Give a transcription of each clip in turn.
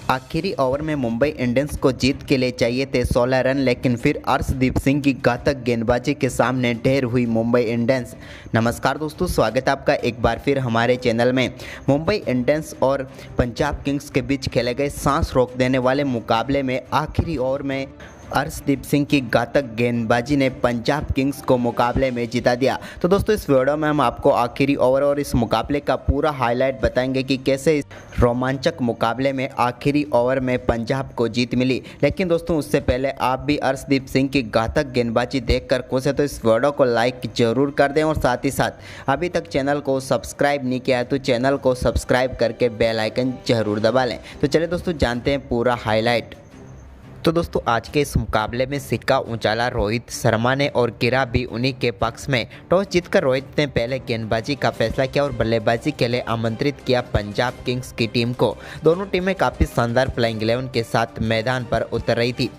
आखिरी ओवर में मुंबई इंडियंस को जीत के लिए चाहिए थे 16 रन, लेकिन फिर अर्शदीप सिंह की घातक गेंदबाजी के सामने ढेर हुई मुंबई इंडियंस। नमस्कार दोस्तों, स्वागत है आपका एक बार फिर हमारे चैनल में। मुंबई इंडियंस और पंजाब किंग्स के बीच खेले गए सांस रोक देने वाले मुकाबले में आखिरी ओवर में अर्शदीप सिंह की घातक गेंदबाजी ने पंजाब किंग्स को मुकाबले में जिता दिया। तो दोस्तों, इस वीडियो में हम आपको आखिरी ओवर और इस मुकाबले का पूरा हाईलाइट बताएंगे कि कैसे इस रोमांचक मुकाबले में आखिरी ओवर में पंजाब को जीत मिली। लेकिन दोस्तों, उससे पहले आप भी अर्शदीप सिंह की घातक गेंदबाजी देखकर खुश है तो इस वीडियो को लाइक जरूर कर दें, और साथ ही साथ अभी तक चैनल को सब्सक्राइब नहीं किया है तो चैनल को सब्सक्राइब करके बेल आइकन जरूर दबा लें। तो चलिए दोस्तों, जानते हैं पूरा हाईलाइट। तो दोस्तों, आज के इस मुकाबले में सिक्का उछाला रोहित शर्मा ने और गिरा भी उन्हीं के पक्ष में। टॉस जीतकर रोहित ने पहले गेंदबाजी का फैसला किया और बल्लेबाजी के लिए आमंत्रित किया पंजाब किंग्स की टीम को। दोनों टीमें काफ़ी शानदार प्लेइंग 11 के साथ मैदान पर उतर रही थी,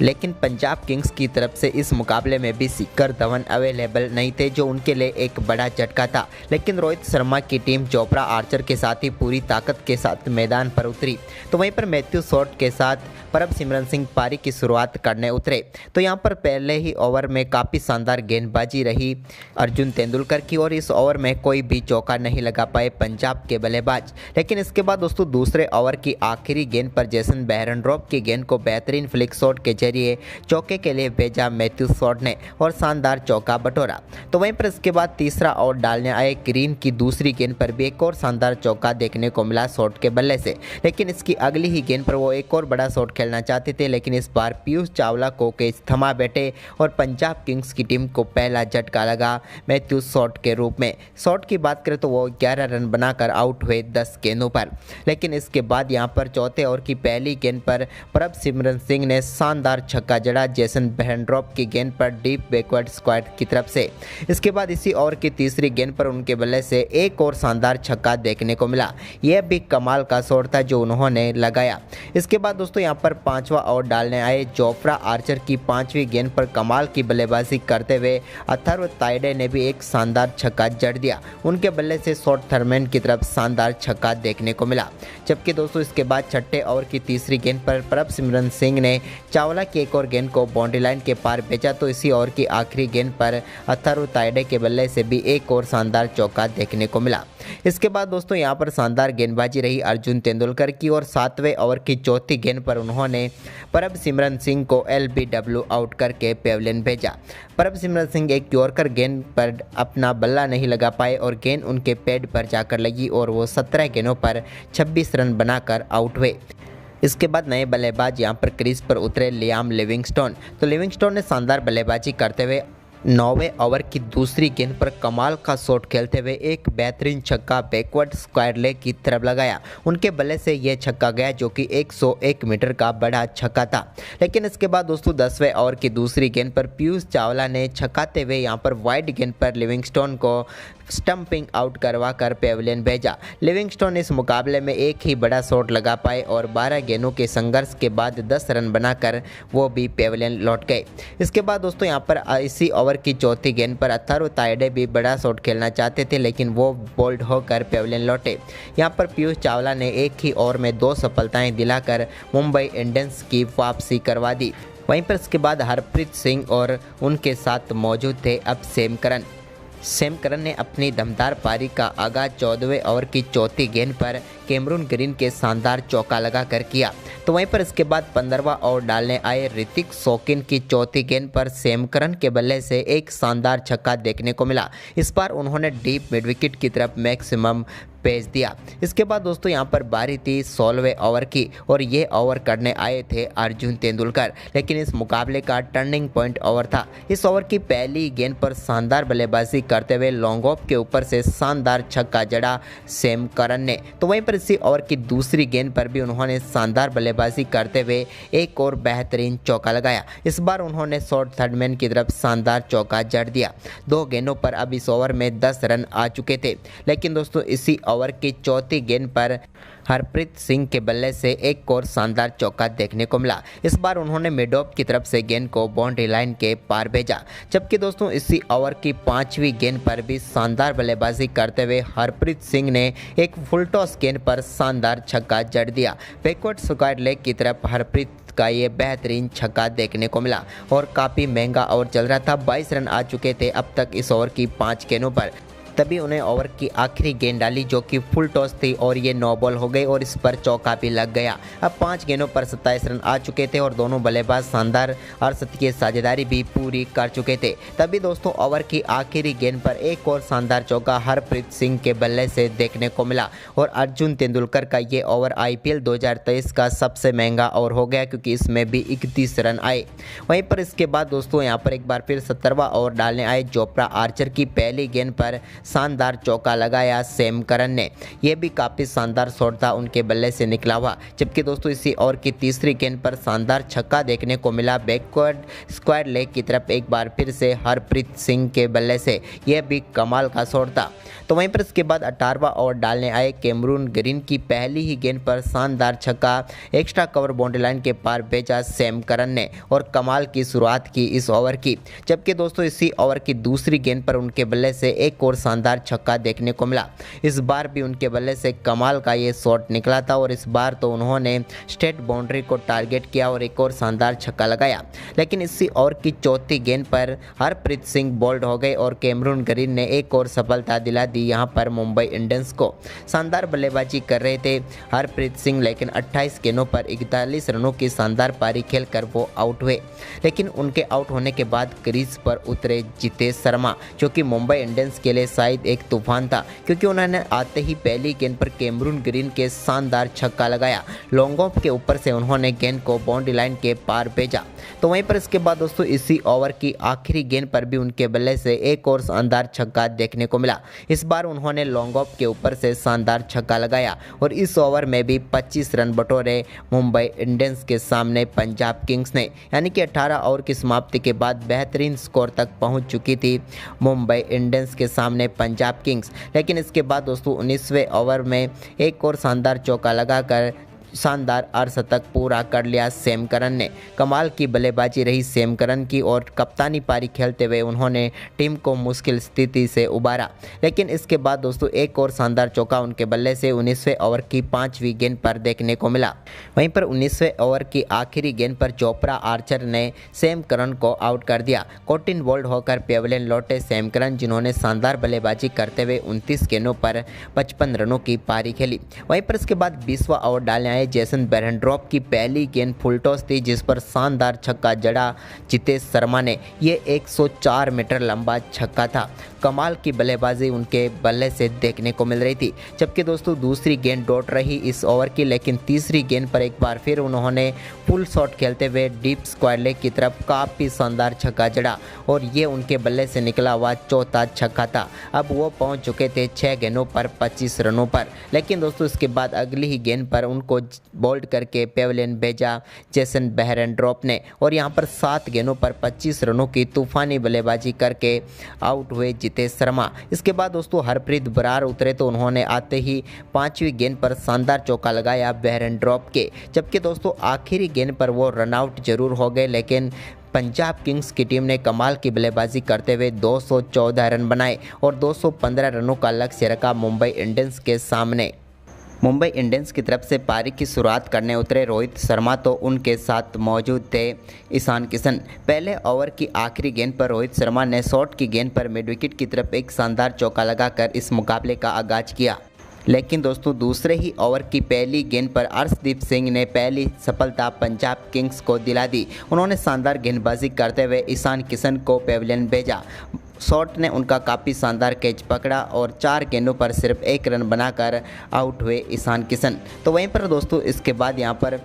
लेकिन पंजाब किंग्स की तरफ से इस मुकाबले में भी शिखर धवन अवेलेबल नहीं थे, जो उनके लिए एक बड़ा झटका था। लेकिन रोहित शर्मा की टीम चोपड़ा आर्चर के साथ ही पूरी ताकत के साथ मैदान पर उतरी। तो वहीं पर मैथ्यू शॉट के साथ परमसिमरन सिंह पारी की शुरुआत करने उतरे। तो यहां पर पहले ही ओवर में काफ़ी शानदार गेंदबाजी रही अर्जुन तेंदुलकर की, और इस ओवर में कोई भी चौका नहीं लगा पाए पंजाब के बल्लेबाज। लेकिन इसके बाद दोस्तों, दूसरे ओवर की आखिरी गेंद पर जेसन बेहरनड्रॉप की गेंद को बेहतरीन फ्लिक शॉट के जरिए चौके के लिए भेजा मैथ्यू शॉट ने और शानदार चौका बटोरा। तो वहीं पर इसके बाद तीसरा ओवर डालने आए ग्रीन की दूसरी गेंद पर भी एक और शानदार चौका देखने को मिला शॉट के बल्ले से। लेकिन इसकी अगली ही गेंद पर वो एक और बड़ा शॉट खेलना चाहते थे, लेकिन इस बार पीयूष चावला को कैच थमा बैठे और पंजाब किंग्स की टीम को पहला झटका लगा मैथ्यू शॉट के रूप में। शॉट की बात करें तो वो 11 रन बनाकर आउट हुए 10 गेंदों पर। लेकिन इसके बाद यहां पर चौथे ओवर की पहली गेंद पर परमसिमरन सिंह ने शानदार छक्का जड़ा जेसन बेहरनड्रॉप की गेंद पर डीप बैकवर्ड स्क्वाड की तरफ से। इसके बाद इसी ओवर की तीसरी गेंद पर उनके बल्ले से एक और शानदार छक्का देखने को मिला। यह भी कमाल का शॉट था जो उन्होंने लगाया। इसके बाद दोस्तों, यहां पर पांचवा ओवर डालने आए जोफ्रा आर्चर की पांचवी गेंद पर कमाल की बल्लेबाजी करते हुए अथर्व ताइडे ने भी एक शानदार छक्का जड़ दिया। उनके बल्ले से शॉट थर्मैन की तरफ शानदार छक्का देखने को मिला। जबकि दोस्तों, इसके बाद छठे ओवर की तीसरी गेंद पर परमसिमरन सिंह ने चावला की एक और गेंद को बाउंड्री लाइन के पार भेजा। तो इसी ओवर की आखिरी गेंद पर अथर्व ताइडे के बल्ले से भी एक और शानदार चौका देखने को मिला। इसके बाद दोस्तों, यहां पर शानदार गेंदबाजी रही अर्जुन तेंदुलकर की, और सातवें ओवर की चौथी गेंद पर उन्होंने परमसिमरन सिंह को LBW आउट करके पेविलियन भेजा। परमसिमरन सिंह एक यॉर्कर गेंद पर अपना बल्ला नहीं लगा पाए और गेंद उनके पैड पर जाकर लगी और वो 17 गेंदों पर 26 रन बनाकर आउट हुए। इसके बाद नए बल्लेबाज यहां पर क्रीज पर उतरे लियाम लिविंगस्टोन। तो लिविंगस्टोन ने शानदार बल्लेबाजी करते हुए 9वें ओवर की दूसरी गेंद पर कमाल का शॉट खेलते हुए एक बेहतरीन छक्का बैकवर्ड स्क्वायर लेग की तरफ लगाया। उनके बल्ले से यह छक्का गया जो कि 101 मीटर का बड़ा छक्का था। लेकिन इसके बाद दोस्तों, 10वें ओवर की दूसरी गेंद पर पीयूष चावला ने छक्काते हुए यहां पर वाइड गेंद पर लिविंगस्टोन को स्टंपिंग आउट करवा कर पेविलियन भेजा। लिविंगस्टोन इस मुकाबले में एक ही बड़ा शॉट लगा पाए और 12 गेंदों के संघर्ष के बाद 10 रन बनाकर वो भी पेविलियन लौट गए। इसके बाद दोस्तों, यहाँ पर इसी ओवर की चौथी गेंद पर अथर्व ताइडे भी बड़ा शॉट खेलना चाहते थे, लेकिन वो बोल्ड होकर पेविलियन लौटे। यहाँ पर पीयूष चावला ने एक ही ओवर में 2 सफलताएं दिलाकर मुंबई इंडियंस की वापसी करवा दी। वहीं पर इसके बाद हरप्रीत सिंह और उनके साथ मौजूद थे अब सैम करन ने अपनी दमदार पारी का आगाज 14वें ओवर की चौथी गेंद पर कैमरून ग्रीन के शानदार चौका लगाकर किया। तो वहीं पर इसके बाद 15वां ओवर डालने आए ऋतिक शौकीन की चौथी गेंद पर सैम करन के बल्ले से एक शानदार छक्का देखने को मिला। इस बार उन्होंने डीप मिड विकेट की तरफ मैक्सिमम भेज दिया। इसके बाद दोस्तों, यहां पर बारी थी 16वें ओवर की और ये ओवर करने आए थे अर्जुन तेंदुलकर। लेकिन इस मुकाबले का टर्निंग पॉइंट ओवर था। इस ओवर की पहली गेंद पर शानदार बल्लेबाजी करते हुए लॉन्ग ऑफ के ऊपर से शानदार छक्का जड़ा सैम करन ने। तो वहीं पर इसी ओवर की दूसरी गेंद पर भी उन्होंने शानदार बल्लेबाजी करते हुए एक और बेहतरीन चौका लगाया। इस बार उन्होंने शॉट थर्डमैन की तरफ शानदार चौका जड़ दिया। 2 गेंदों पर अब इस ओवर में 10 रन आ चुके थे। लेकिन दोस्तों, इसी ओवर की चौथी गेंद पर हरप्रीत सिंह के बल्ले से एक और शानदार चौका देखने को मिला। इस बार उन्होंने मिड ऑफ की तरफ से गेंद को बाउंड्री लाइन के पार भेजा। जबकि दोस्तों इसी ओवर की 5वीं गेंद पर भी शानदार बल्लेबाजी करते हुए हरप्रीत सिंह ने एक फुल टॉस गेंद पर शानदार छक्का जड़ दिया। बैकवर्ड स्क्वायर लेग की तरफ हरप्रीत का ये बेहतरीन छक्का देखने को मिला और काफ़ी महंगा ओवर चल रहा था। 22 रन आ चुके थे अब तक इस ओवर की 5 गेंदों पर। तभी उन्हें ओवर की आखिरी गेंद डाली जो कि फुल टॉस थी और ये नो बॉल हो गई और इस पर चौका भी लग गया। अब 5 गेंदों पर 27 रन आ चुके थे और दोनों बल्लेबाज शानदार अर्धशतकीय साझेदारी भी पूरी कर चुके थे। तभी दोस्तों ओवर की आखिरी गेंद पर एक और शानदार चौका हरप्रीत सिंह के बल्ले से देखने को मिला और अर्जुन तेंदुलकर का ये ओवर IPL 2023 का सबसे महंगा ओवर हो गया क्योंकि इसमें भी 31 रन आए। वहीं पर इसके बाद दोस्तों यहाँ पर एक बार फिर 17वां ओवर डालने आए जोफ्रा आर्चर की पहली गेंद पर शानदार चौका लगाया सैम करन ने। यह भी काफ़ी शानदार शॉट था उनके बल्ले से निकला हुआ। जबकि दोस्तों इसी ओवर की तीसरी गेंद पर शानदार छक्का देखने को मिला बैकवर्ड स्क्वायर लेग की तरफ एक बार फिर से हरप्रीत सिंह के बल्ले से। यह भी कमाल का शॉट था। तो वहीं पर इसके बाद 18वां ओवर डालने आए कैमरून ग्रीन की पहली ही गेंद पर शानदार छक्का एक्स्ट्रा कवर बाउंड्री लाइन के पार भेजा सैम करन ने और कमाल की शुरुआत की इस ओवर की। जबकि दोस्तों इसी ओवर की दूसरी गेंद पर उनके बल्ले से एक और शानदार छक्का देखने को मिला। इस बार भी उनके बल्ले से कमाल का ये शॉट निकला था और इस बार तो उन्होंने स्ट्रेट बाउंड्री को टारगेट किया और एक और शानदार छक्का लगाया। लेकिन इसी ओवर की चौथी गेंद पर हरप्रीत सिंह बोल्ड हो गए और कैमरून ग्रीन ने एक और सफलता दिला दी यहाँ पर मुंबई इंडियंस को। शानदार बल्लेबाजी कर रहे थे हरप्रीत सिंह लेकिन 28 गेंदों पर 41 रनों की शानदार पारी खेलकर वो आउट हुए। लेकिन उनके आउट होने के बाद क्रीज पर उतरे जितेश शर्मा जो कि मुंबई इंडियंस के लिए शायद एक तूफान था क्योंकि उन्होंने आते ही पहली गेंद पर कैमरून ग्रीन के शानदार छक्का लगाया। लॉन्ग ऑफ के ऊपर से उन्होंने गेंद को बाउंड्री लाइन के पार भेजा। तो वहीं पर इसके बाद दोस्तों इसी ओवर की आखिरी गेंद पर भी उनके बल्ले से एक और शानदार छक्का देखने को मिला। इस बार उन्होंने लॉन्ग ऑफ के ऊपर से शानदार छक्का लगाया और इस ओवर में भी 25 रन बटोरे मुंबई इंडियंस के सामने पंजाब किंग्स ने। यानी कि 18 ओवर की समाप्ति के बाद बेहतरीन स्कोर तक पहुंच चुकी थी मुंबई इंडियंस के सामने पंजाब किंग्स। लेकिन इसके बाद दोस्तों 19वें ओवर में एक और शानदार चौका लगाकर शानदार अर्धशतक पूरा कर लिया सैम करन ने। कमाल की बल्लेबाजी रही सैम करन की और कप्तानी पारी खेलते हुए उन्होंने टीम को मुश्किल स्थिति से उबारा। लेकिन इसके बाद दोस्तों एक और शानदार चौका उनके बल्ले से 19वें ओवर की 5वीं गेंद पर देखने को मिला। वहीं पर 19वें ओवर की आखिरी गेंद पर जोफ्रा आर्चर ने सैम करन को आउट कर दिया। 14 बोल्ड होकर पेविलियन लौटे सैम करन जिन्होंने शानदार बल्लेबाजी करते हुए 29 गेंदों पर 55 रनों की पारी खेली। वहीं पर इसके बाद 20वां ओवर डालने जेसन बेरेंड्रॉप की पहली गेंद फुल टॉस थी जिस पर शानदार छक्का जड़ा जितेश शर्मा ने। ये 104 मीटर लंबा छक्का था। कमाल की बल्लेबाजी उनके बल्ले से देखने को मिल रही थी। जबकि दोस्तों दूसरी गेंद डॉट रही इस ओवर की लेकिन तीसरी गेंद पर एक बार फिर उन्होंने फुल शॉट खेलते हुए डीप स्क्वायर लेग की तरफ काफ़ी शानदार छक्का जड़ा और ये उनके बल्ले से निकला हुआ चौथा छक्का था। अब वो पहुंच चुके थे 6 गेंदों पर 25 रनों पर। लेकिन दोस्तों इसके बाद अगली ही गेंद पर उनको बोल्ड करके पेविलियन भेजा जेसन बेरेंड्रॉप ने और यहाँ पर 7 गेंदों पर 25 रनों की तूफानी बल्लेबाजी करके आउट हुए जितेश शर्मा। इसके बाद दोस्तों हरप्रीत बरार उतरे तो उन्होंने आते ही 5वीं गेंद पर शानदार चौका लगाया बेरेंड्रॉप के। जबकि दोस्तों आखिरी गेंद पर वो रनआउट जरूर हो गए लेकिन पंजाब किंग्स की टीम ने कमाल की बल्लेबाजी करते हुए 214 रन बनाए और 215 रनों का लक्ष्य रखा मुंबई इंडियंस के सामने। मुंबई इंडियंस की तरफ से पारी की शुरुआत करने उतरे रोहित शर्मा तो उनके साथ मौजूद थे ईशान किशन। पहले ओवर की आखिरी गेंद पर रोहित शर्मा ने शॉट की गेंद पर मिड विकेट की तरफ एक शानदार चौका लगाकर इस मुकाबले का आगाज किया। लेकिन दोस्तों दूसरे ही ओवर की पहली गेंद पर अर्शदीप सिंह ने पहली सफलता पंजाब किंग्स को दिला दी। उन्होंने शानदार गेंदबाजी करते हुए ईशान किशन को पेविलियन भेजा। शॉट ने उनका काफ़ी शानदार कैच पकड़ा और 4 गेंदों पर सिर्फ 1 रन बनाकर आउट हुए ईशान किशन। तो वहीं पर दोस्तों इसके बाद यहाँ पर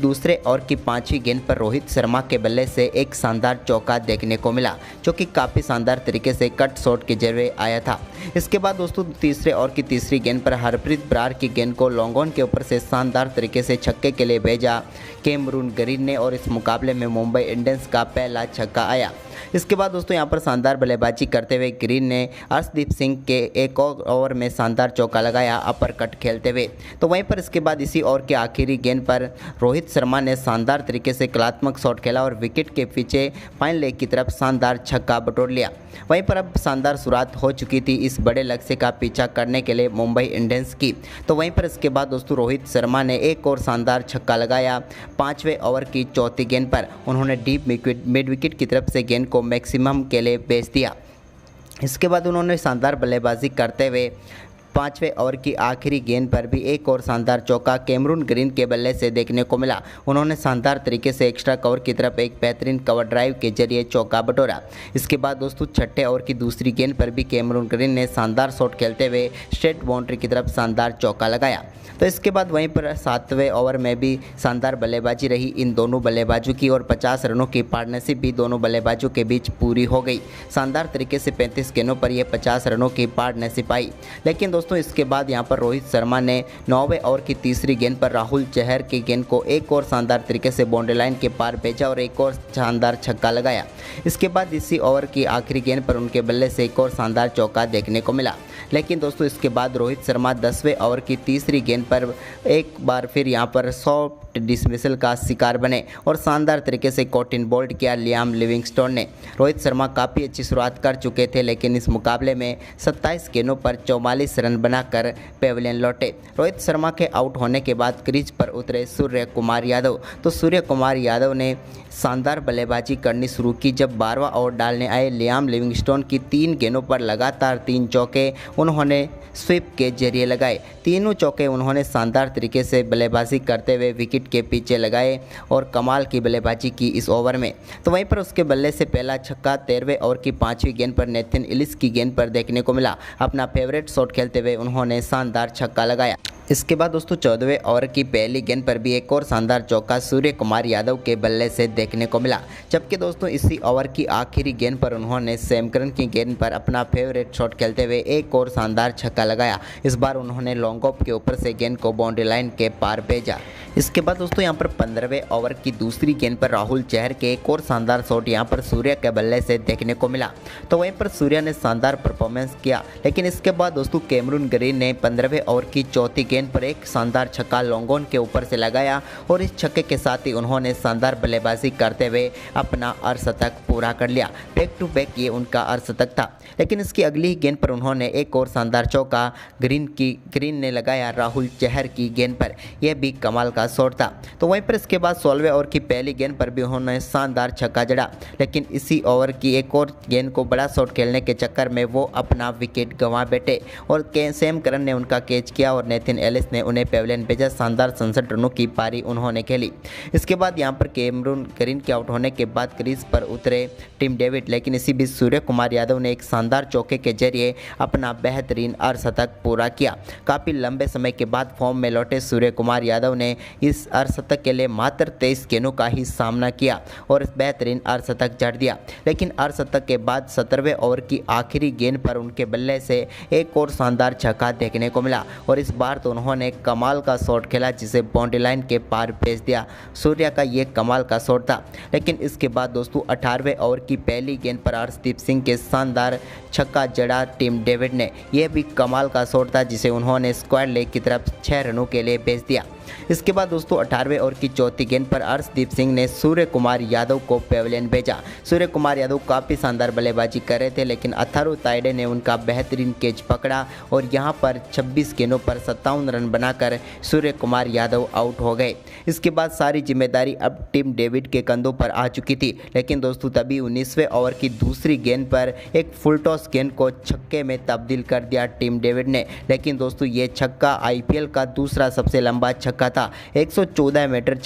दूसरे ओवर की 5वीं गेंद पर रोहित शर्मा के बल्ले से एक शानदार चौका देखने को मिला जो कि काफ़ी शानदार तरीके से कट शॉट के जरिए आया था। इसके बाद दोस्तों तीसरे ओवर की तीसरी गेंद पर हरप्रीत बरार की गेंद को लॉन्ग ऑन के ऊपर से शानदार तरीके से छक्के के लिए भेजा कैमरून ग्रीन ने और इस मुकाबले में मुंबई इंडियंस का पहला छक्का आया। इसके बाद दोस्तों यहाँ पर शानदार बल्लेबाजी करते हुए ग्रीन ने अर्शदीप सिंह के एक और ओवर में शानदार चौका लगाया अपर कट खेलते हुए। तो वहीं पर इसके बाद इसी ओवर के आखिरी गेंद पर रोहित शर्मा ने शानदार तरीके से कलात्मक शॉट खेला और विकेट के पीछे फाइन लेग की तरफ शानदार छक्का बटोर लिया। वहीं पर अब शानदार शुरुआत हो चुकी थी इस बड़े लक्ष्य का पीछा करने के लिए मुंबई इंडियंस की। तो वहीं पर इसके बाद दोस्तों रोहित शर्मा ने एक और शानदार छक्का लगाया 5वें ओवर की चौथी गेंद पर। उन्होंने डीप मिड विकेट की तरफ से गेंद को मैक्सिमम के लिए भेज दिया। इसके बाद उन्होंने शानदार बल्लेबाजी करते हुए 5वें ओवर की आखिरी गेंद पर भी एक और शानदार चौका कैमरून ग्रीन के बल्ले से देखने को मिला। उन्होंने शानदार तरीके से एक्स्ट्रा कवर की तरफ एक बेहतरीन कवर ड्राइव के जरिए चौका बटोरा। इसके बाद दोस्तों 6ठे ओवर की दूसरी गेंद पर भी कैमरून ग्रीन ने शानदार शॉट खेलते हुए स्ट्रेट बाउंड्री की तरफ शानदार चौका लगाया। तो इसके बाद वहीं पर 7वें ओवर में भी शानदार बल्लेबाजी रही इन दोनों बल्लेबाजों की और 50 रनों की पार्टनरशिप भी दोनों बल्लेबाजों के बीच पूरी हो गई। शानदार तरीके से 35 गेंदों पर यह 50 रनों की पार्टनरशिप आई। लेकिन दोस्तों इसके बाद यहां पर रोहित शर्मा ने 9वें ओवर की तीसरी गेंद पर राहुल चहर की गेंद को एक और शानदार तरीके से बाउंड्री लाइन के पार भेजा और एक और शानदार छक्का लगाया। इसके बाद इसी ओवर की आखिरी गेंद पर उनके बल्ले से एक और शानदार चौका देखने को मिला। लेकिन दोस्तों इसके बाद रोहित शर्मा 10वें ओवर की तीसरी गेंद पर एक बार फिर यहां पर सॉफ्ट डिसमिसल का शिकार बने और शानदार तरीके से कॉटिन बोल्ड किया लियाम लिविंगस्टोन ने। रोहित शर्मा काफ़ी अच्छी शुरुआत कर चुके थे लेकिन इस मुकाबले में 27 गेंदों पर 44 रन बनाकर पेविलियन लौटे। रोहित शर्मा के आउट होने के बाद क्रीज पर उतरे सूर्य कुमार यादव। तो सूर्य कुमार यादव ने शानदार बल्लेबाजी करनी शुरू की जब 12वां ओवर डालने आए लियाम लिविंगस्टोन की 3 गेंदों पर लगातार 3 चौके उन्होंने स्वीप के जरिए लगाए। तीनों चौके उन्होंने शानदार तरीके से बल्लेबाजी करते हुए विकेट के पीछे लगाए और कमाल की बल्लेबाजी की इस ओवर में। तो वहीं पर उसके बल्ले से पहला छक्का 13वें ओवर की 5वीं गेंद पर नेथन इलिस की गेंद पर देखने को मिला। अपना फेवरेट शॉट खेलते हुए उन्होंने शानदार छक्का लगाया। इसके बाद दोस्तों 14वें ओवर की पहली गेंद पर भी एक और शानदार चौका सूर्य कुमार यादव के बल्ले से देखने को मिला। जबकि दोस्तों इसी ओवर की आखिरी गेंद पर उन्होंने सैम करन की गेंद पर अपना फेवरेट शॉट खेलते हुए एक और शानदार छक्का लगाया। इस बार उन्होंने लॉन्ग ऑफ के ऊपर से गेंद को बाउंड्री लाइन के पार भेजा। इसके बाद दोस्तों यहां पर 15वें ओवर की दूसरी गेंद पर राहुल चहर के एक और शानदार शॉट यहां पर सूर्य के बल्ले से देखने को मिला। तो वहीं पर सूर्य ने शानदार परफॉर्मेंस किया। लेकिन इसके बाद दोस्तों कैमरून ग्रीन ने 15वें ओवर की चौथी गेंद पर एक शानदार छक्का लॉन्ग ऑन के ऊपर से लगाया और इस छक्के के साथ ही उन्होंने शानदार बल्लेबाजी करते हुए अपना अर्धशतक पूरा कर लिया। बैक टू बैक ये उनका अर्धशतक था। लेकिन इसकी अगली गेंद पर उन्होंने एक और शानदार चौका ग्रीन ने लगाया राहुल चहर की गेंद पर। यह भी कमाल का शॉट था। तो वहीं पर इसके बाद 16वें ओवर की पहली गेंद पर भी उन्होंने शानदार छक्का जड़ा। लेकिन इसी ओवर की एक और गेंद को बड़ा शॉट खेलने के चक्कर में वो अपना विकेट गंवा बैठे और सैम करन ने उनका कैच किया और नेथन एलिस ने उन्हें पेविलियन भेजा। शानदार 67 रनों की पारी उन्होंने खेली। इसके बाद यहां पर कैमरून ग्रीन के आउट होने के बाद क्रीज पर उतरे टिम डेविड। लेकिन इसी बीच सूर्य कुमार यादव ने एक शानदार चौके के जरिए अपना बेहतरीन अर्धशतक पूरा किया। काफ़ी लंबे समय के बाद फॉर्म में लौटे सूर्य कुमार यादव ने इस अर्धशतक के लिए मात्र 23 गेंदों का ही सामना किया और इस बेहतरीन अर्धशतक जड़ दिया। लेकिन अर्धशतक के बाद 17वें ओवर की आखिरी गेंद पर उनके बल्ले से एक और शानदार छक्का देखने को मिला और इस बार तो उन्होंने कमाल का शॉट खेला जिसे बाउंड्री लाइन के पार भेज दिया। सूर्य का ये कमाल का शॉट था। लेकिन इसके बाद दोस्तों 18वें ओवर की पहली गेंद पर अर्शदीप सिंह के शानदार छक्का जड़ा टिम डेविड ने। यह भी कमाल का शॉट था जिसे उन्होंने स्क्वायर लेग की तरफ 6 रनों के लिए भेज दिया। इसके बाद दोस्तों 18वें ओवर की चौथी गेंद पर अर्शदीप सिंह ने सूर्य कुमार यादव को पेविलियन भेजा। सूर्य कुमार यादव काफ़ी शानदार बल्लेबाजी कर रहे थे लेकिन अथारू ताइडे ने उनका बेहतरीन कैच पकड़ा और यहां पर 26 गेंदों पर 57 रन बनाकर सूर्य कुमार यादव आउट हो गए। इसके बाद सारी जिम्मेदारी अब टिम डेविड के कंधों पर आ चुकी थी। लेकिन दोस्तों तभी 19वें ओवर की दूसरी गेंद पर एक फुल टॉस गेंद को छक्के में तब्दील कर दिया टिम डेविड ने। लेकिन दोस्तों ये छक्का आईपीएल का दूसरा सबसे लंबा छक्का था। 114 मीटर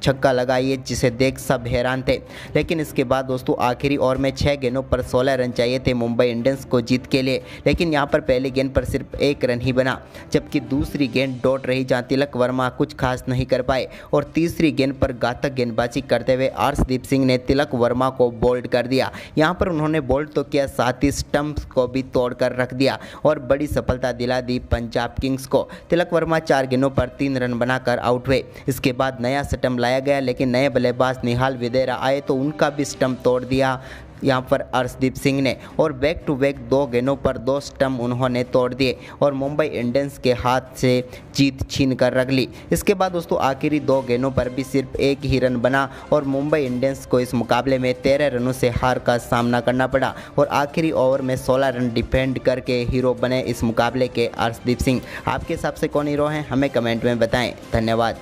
छक्का लगाइए जिसे देख सब हैरान थे। लेकिन इसके बाद दोस्तों आखिरी ओवर में 6 गेंदों पर 16 रन चाहिए थे मुंबई इंडियंस को जीत के लिए। लेकिन यहां पर पहली गेंद पर सिर्फ 1 रन ही बना जबकि दूसरी गेंद डॉट रही जहां तिलक वर्मा कुछ खास नहीं कर पाए और तीसरी गेंद पर घातक गेंदबाजी करते हुए अर्शदीप सिंह ने तिलक वर्मा को बोल्ड कर दिया। यहां पर उन्होंने बोल्ड तो किया साथ ही स्टंप्स को भी तोड़कर रख दिया और बड़ी सफलता दिला दी पंजाब किंग्स को। तिलक वर्मा 4 गेंदों पर 3 रन बनाकर आउट हुए। इसके बाद नया स्टंप लाया गया लेकिन नए बल्लेबाज निहाल विदेरा आए तो उनका भी स्टंप तोड़ दिया यहाँ पर अर्शदीप सिंह ने, और बैक टू बैक 2 गेंदों पर 2 स्टंप उन्होंने तोड़ दिए और मुंबई इंडियंस के हाथ से जीत छीन कर रख ली। इसके बाद दोस्तों आखिरी 2 गेंदों पर भी सिर्फ 1 ही रन बना और मुंबई इंडियंस को इस मुकाबले में 13 रनों से हार का सामना करना पड़ा और आखिरी ओवर में 16 रन डिफेंड करके हीरो बने इस मुकाबले के अर्शदीप सिंह। आपके हिसाब से कौन हीरो हैं, हमें कमेंट में बताएं। धन्यवाद।